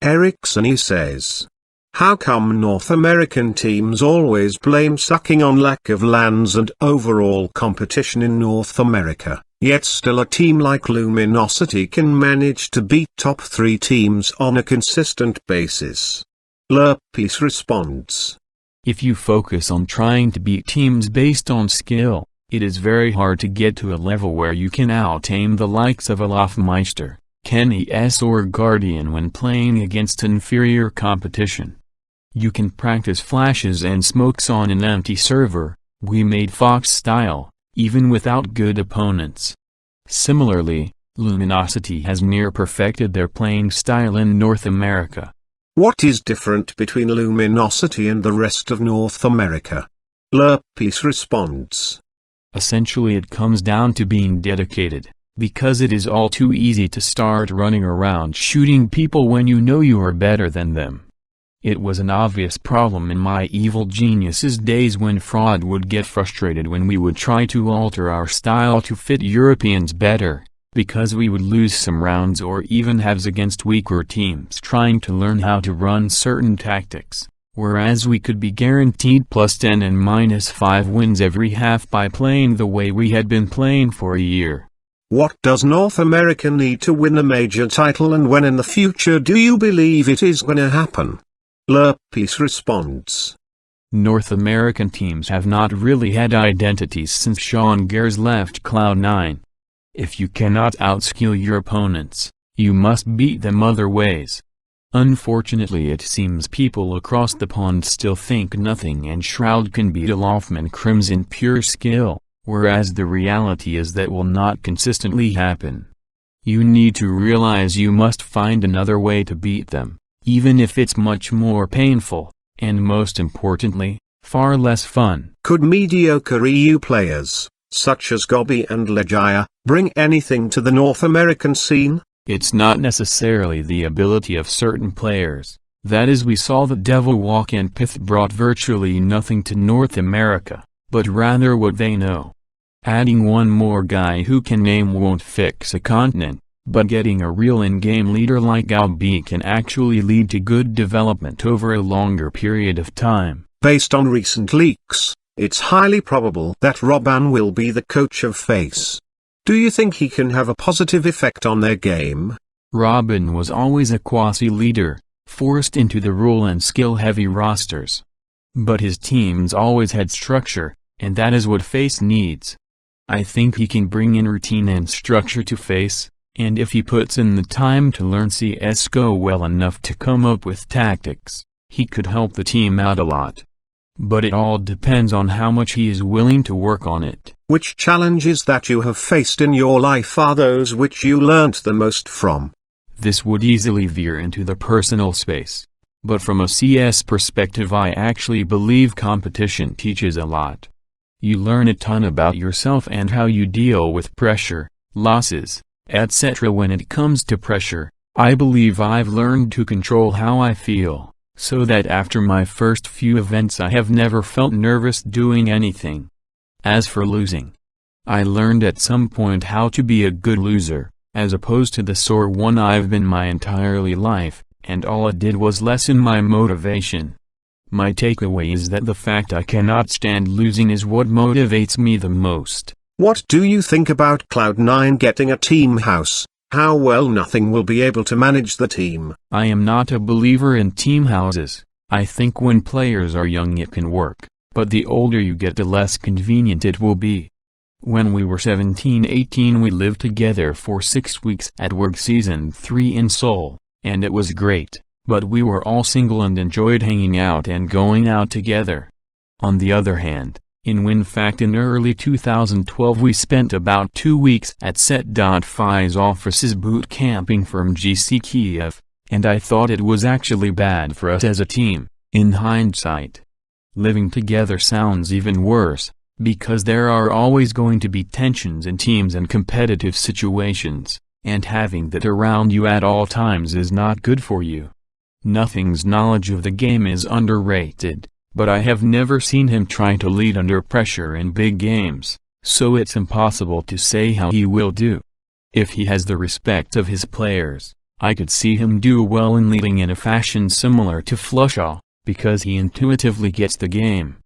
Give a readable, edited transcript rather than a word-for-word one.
Ericsson says. How come North American teams always blame sucking on lack of lands and overall competition in North America, yet still a team like Luminosity can manage to beat top 3 teams on a consistent basis? Lurppis responds. If you focus on trying to beat teams based on skill, it is very hard to get to a level where you can out-aim the likes of Olafmeister, Kenny S or Guardian when playing against inferior competition. You can practice flashes and smokes on an empty server, we made Fox style, even without good opponents. Similarly, Luminosity has near perfected their playing style in North America. What is different between Luminosity and the rest of North America? Lurppis responds. Essentially it comes down to being dedicated, because it is all too easy to start running around shooting people when you know you are better than them. It was an obvious problem in my Evil Geniuses days when Fraud would get frustrated when we would try to alter our style to fit Europeans better, because we would lose some rounds or even halves against weaker teams trying to learn how to run certain tactics, whereas we could be guaranteed +10 and -5 wins every half by playing the way we had been playing for a year. What does North America need to win a major title, and when in the future do you believe it is going to happen? Lurppis responds. North American teams have not really had identities since Sean Gares left Cloud9. If you cannot outskill your opponents, you must beat them other ways. Unfortunately it seems people across the pond still think Nothing and Shroud can beat Olafman Crimson pure skill, whereas the reality is that will not consistently happen. You need to realize you must find another way to beat them, even if it's much more painful, and most importantly, far less fun. Could mediocre EU players, such as Gobby and Legia, bring anything to the North American scene? It's not necessarily the ability of certain players, that is we saw the Devil Walk and Pith brought virtually nothing to North America, but rather what they know. Adding one more guy who can name won't fix a continent, but getting a real in-game leader like Galbi can actually lead to good development over a longer period of time. Based on recent leaks, it's highly probable that Robban will be the coach of FaZe. Do you think he can have a positive effect on their game? Robban was always a quasi-leader, forced into the role and skill-heavy rosters. But his teams always had structure, and that is what FaZe needs. I think he can bring in routine and structure to FaZe, and if he puts in the time to learn CSGO well enough to come up with tactics, he could help the team out a lot. But it all depends on how much he is willing to work on it. Which challenges that you have faced in your life are those which you learnt the most from? This would easily veer into the personal space. But from a CS perspective I actually believe competition teaches a lot. You learn a ton about yourself and how you deal with pressure, losses, etc. When it comes to pressure, I believe I've learned to control how I feel, so that after my first few events I have never felt nervous doing anything. As for losing, I learned at some point how to be a good loser, as opposed to the sore one I've been my entirely life, and all it did was lessen my motivation. My takeaway is that the fact I cannot stand losing is what motivates me the most. What do you think about Cloud9 getting a team house? How well Nothing will be able to manage the team? I am not a believer in team houses. I think when players are young it can work, but the older you get the less convenient it will be. When we were 17-18 we lived together for 6 weeks at Work Season 3 in Seoul, and it was great, but we were all single and enjoyed hanging out and going out together. On the other hand, in early 2012 we spent about 2 weeks at Set.Fi's offices boot camping from GC Kiev, and I thought it was actually bad for us as a team, in hindsight. Living together sounds even worse, because there are always going to be tensions in teams and competitive situations, and having that around you at all times is not good for you. Nothing's knowledge of the game is underrated, but I have never seen him try to lead under pressure in big games, so it's impossible to say how he will do. If he has the respect of his players, I could see him do well in leading in a fashion similar to Flushaw, because he intuitively gets the game.